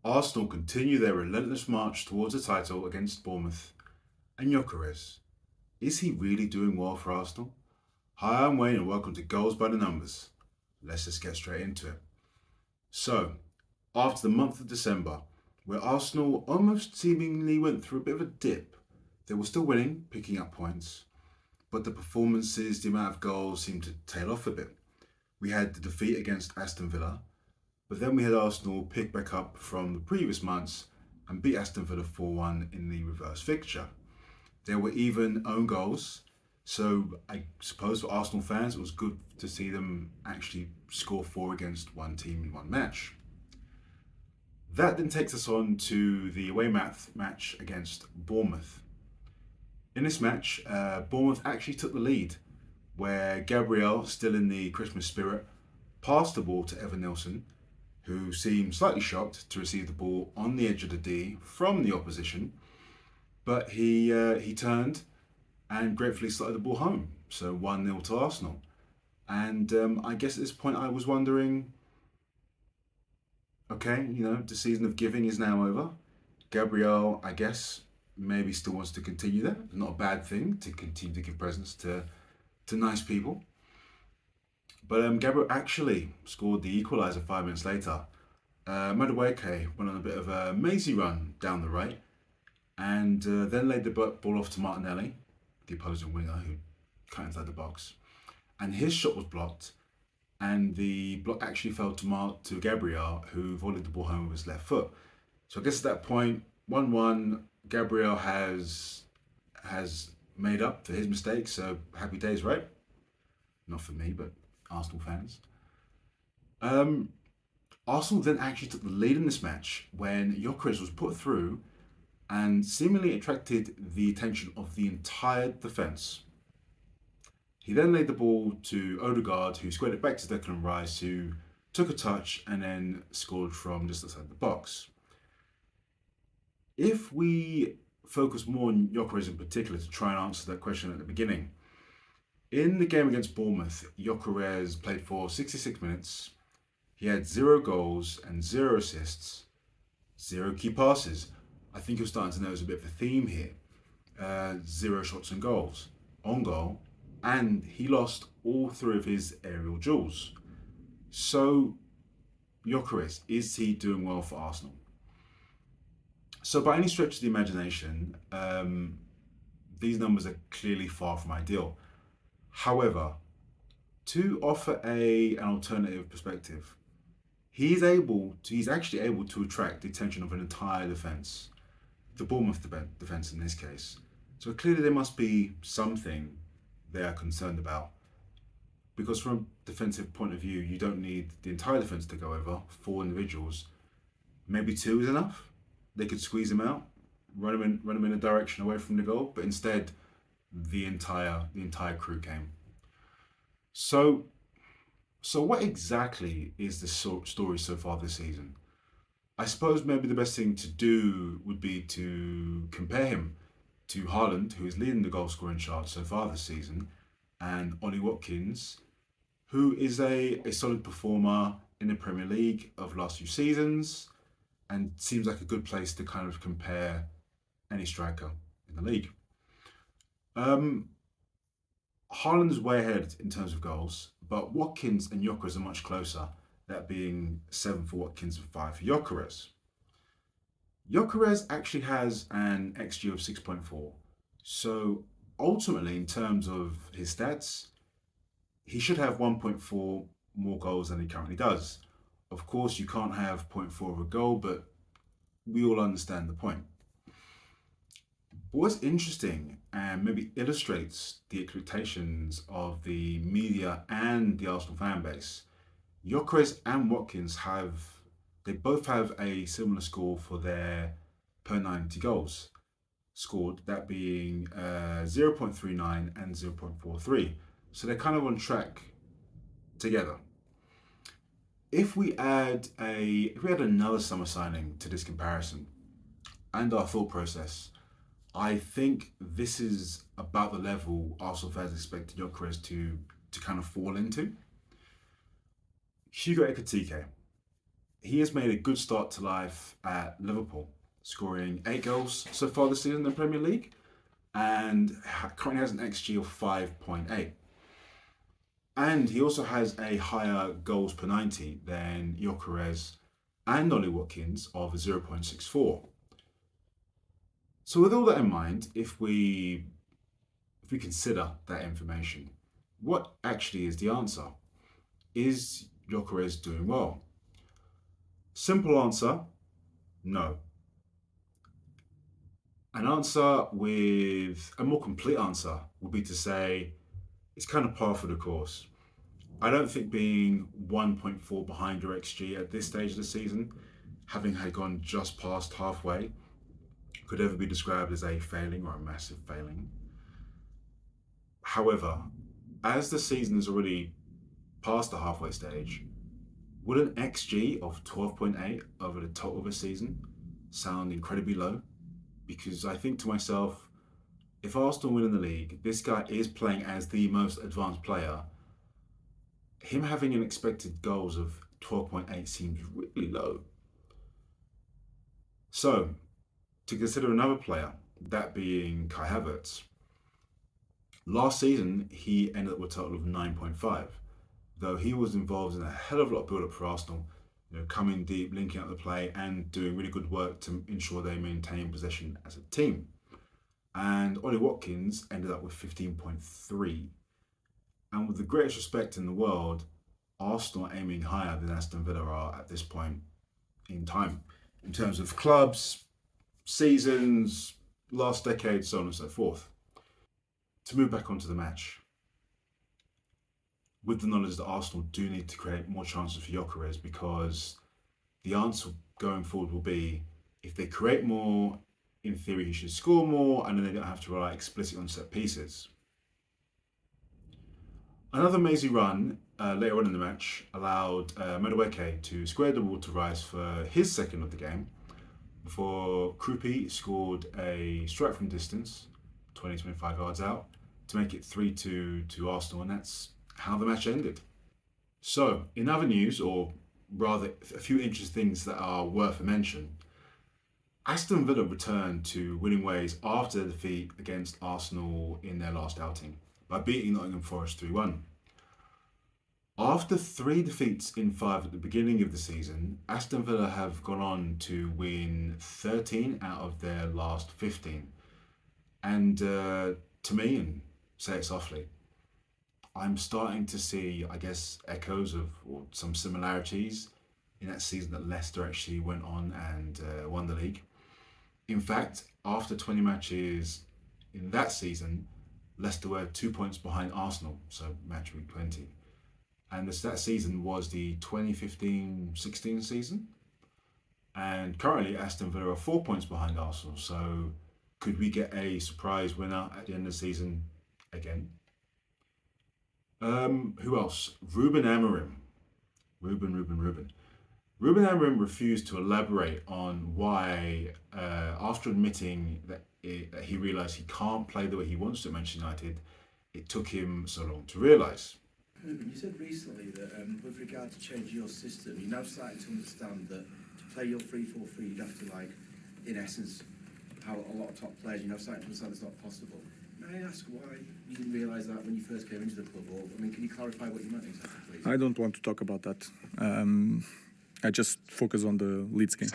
Arsenal continue their relentless march towards the title against Bournemouth. And Gyökeres, is he really doing well for Arsenal? Hi, I'm Wayne and welcome to Goals by the Numbers. Let's just get straight into it. So, after the month of December, where Arsenal almost seemingly went through a bit of a dip, they were still winning, picking up points, but the performances, the amount of goals seemed to tail off a bit. We had the defeat against Aston Villa, but then we had Arsenal pick back up from the previous months and beat Aston Villa 4-1 in the reverse fixture. There were even own goals, so I suppose for Arsenal fans it was good to see them actually score four against one team in one match. That then takes us on to the away match against Bournemouth. In this match, Bournemouth actually took the lead, where Gabriel, still in the Christmas spirit, passed the ball to Evan Nilsson, who seemed slightly shocked to receive the ball on the edge of the D from the opposition, but he turned and gratefully slotted the ball home. So 1-0 to Arsenal. And I guess at this point I was wondering, okay, the season of giving is now over. Gabriel, I guess, maybe still wants to continue that. Not a bad thing to continue to give presents to nice people. But Gabriel actually scored the equaliser 5 minutes later. Madueke went on a bit of a mazy run down the right and then laid the ball off to Martinelli, the opposing winger who cut inside the box. And his shot was blocked, and the block actually fell to Gabriel, who volleyed the ball home with his left foot. So I guess at that point, 1-1, Gabriel has made up for his mistakes, so happy days, right? Not for me, but Arsenal fans. Arsenal then actually took the lead in this match when Gyökeres was put through and seemingly attracted the attention of the entire defence. He then laid the ball to Odegaard, who squared it back to Declan Rice, who took a touch and then scored from just outside the box. If we focus more on Gyökeres in particular to try and answer that question at the beginning, in the game against Bournemouth, Gyökeres played for 66 minutes. He had 0 goals and 0 assists, 0 key passes. I think you're starting to notice a bit of a theme here. 0 shots and goals on goal, and he lost all 3 of his aerial duels. So, Gyökeres, is he doing well for Arsenal? So, by any stretch of the imagination, these numbers are clearly far from ideal. However, to offer an alternative perspective, he's actually able to attract the attention of an entire defence, the Bournemouth defence in this case. So clearly there must be something they are concerned about. Because from a defensive point of view, you don't need the entire defence to go over, 4 individuals. Maybe 2 is enough. They could squeeze him out, run him in a direction away from the goal, but instead the entire crew came. So what exactly is the story so far this season? I suppose maybe the best thing to do would be to compare him to Haaland, who is leading the goal scoring chart so far this season, and Ollie Watkins, who is a solid performer in the Premier League of last few seasons, and seems like a good place to kind of compare any striker in the league. Haaland's way ahead in terms of goals, but Watkins and Gyökeres are much closer, that being 7 for Watkins and 5 for Gyökeres. Gyökeres actually has an XG of 6.4, so ultimately in terms of his stats, he should have 1.4 more goals than he currently does. Of course, you can't have 0.4 of a goal, but we all understand the point. But what's interesting and maybe illustrates the expectations of the media and the Arsenal fan base, Gyökeres and Watkins both have a similar score for their per 90 goals scored, that being 0.39 and 0.43. So they're kind of on track together. If we add another summer signing to this comparison and our thought process, I think this is about the level Arsenal fans expect Gyökeres to kind of fall into. Hugo Ekitike. he has made a good start to life at Liverpool, scoring 8 goals so far this season in the Premier League, and currently has an XG of 5.8. And he also has a higher goals per 90 than Gyökeres and Ollie Watkins of 0.64. So with all that in mind, if we consider that information, what actually is the answer? Is Gyökeres doing well? Simple answer, no. An answer with a more complete answer would be to say it's kind of par for the course. I don't think being 1.4 behind your XG at this stage of the season, having had gone just past halfway, could ever be described as a failing or a massive failing. However, as the season is already past the halfway stage, would an XG of 12.8 over the total of a season sound incredibly low? Because I think to myself, if Arsenal win in the league, this guy is playing as the most advanced player. Him having an expected goals of 12.8 seems really low. So, to consider another player, that being Kai Havertz, last season he ended up with a total of 9.5, though he was involved in a hell of a lot of build up for Arsenal, coming deep, linking up the play, and doing really good work to ensure they maintain possession as a team. And Ollie Watkins ended up with 15.3. And with the greatest respect in the world, Arsenal are aiming higher than Aston Villa are at this point in time, in terms of clubs, seasons, last decade, so on and so forth. To move back onto the match, with the knowledge that Arsenal do need to create more chances for Gyökeres, because the answer going forward will be if they create more, in theory, he should score more, and then they don't have to rely explicitly on set pieces. Another mazy run later on in the match allowed Madueke to square the ball to Rice for his second of the game before Krupi scored a strike from distance, 25 yards out, to make it 3-2 to Arsenal, and that's how the match ended. So, in other news, or rather a few interesting things that are worth a mention, Aston Villa returned to winning ways after the defeat against Arsenal in their last outing by beating Nottingham Forest 3-1. After 3 defeats in 5 at the beginning of the season, Aston Villa have gone on to win 13 out of their last 15. And to me, and say it softly, I'm starting to see, I guess, echoes of or some similarities in that season that Leicester actually went on and won the league. In fact, after 20 matches in that season, Leicester were 2 points behind Arsenal, so match week 20. And that season was the 2015-16 season. And currently, Aston Villa are 4 points behind Arsenal. So, could we get a surprise winner at the end of the season again? Who else? Ruben Amorim. Ruben. Ruben Amorim refused to elaborate on why, after admitting that he realised he can't play the way he wants to at Manchester United, it took him so long to realise. You said recently that with regard to changing your system, you're now starting to understand that to play your 3-4-3, you'd have to, like, in essence, how a lot of top players, you're now starting to understand it's not possible. May I ask why you didn't realise that when you first came into the club? Or, I mean, can you clarify what you meant exactly, please? I don't want to talk about that. I just focus on the Leeds game.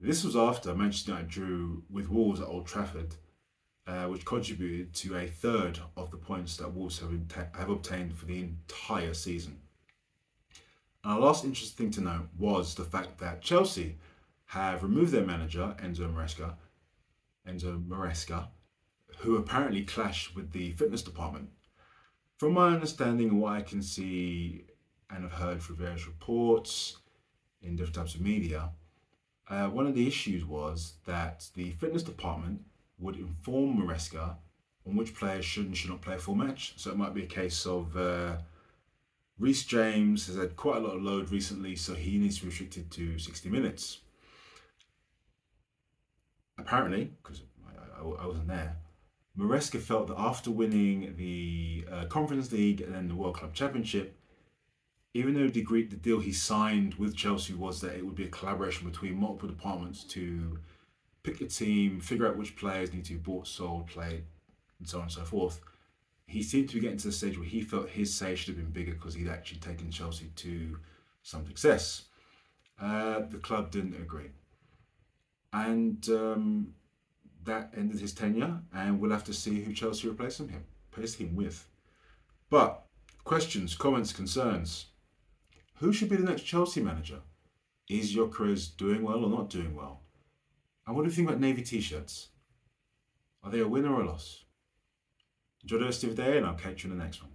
This was after Manchester United drew with Wolves at Old Trafford, which contributed to a third of the points that Wolves have obtained for the entire season. And our last interesting thing to note was the fact that Chelsea have removed their manager, Enzo Maresca, who apparently clashed with the fitness department. From my understanding and what I can see and have heard through various reports in different types of media, one of the issues was that the fitness department would inform Maresca on which players should and should not play a full match. So it might be a case of Reece James has had quite a lot of load recently, so he needs to be restricted to 60 minutes. Apparently, because I wasn't there, Maresca felt that after winning the Conference League and then the World Club Championship, even though the deal he signed with Chelsea was that it would be a collaboration between multiple departments to pick a team, figure out which players need to be bought, sold, played, and so on and so forth. He seemed to be getting to the stage where he felt his say should have been bigger because he'd actually taken Chelsea to some success. The club didn't agree. And that ended his tenure, and we'll have to see who Chelsea replace him with. But questions, comments, concerns. Who should be the next Chelsea manager? Is Gyökeres doing well or not doing well? And what do you think about navy t-shirts? Are they a win or a loss? Enjoy the rest of your day, and I'll catch you in the next one.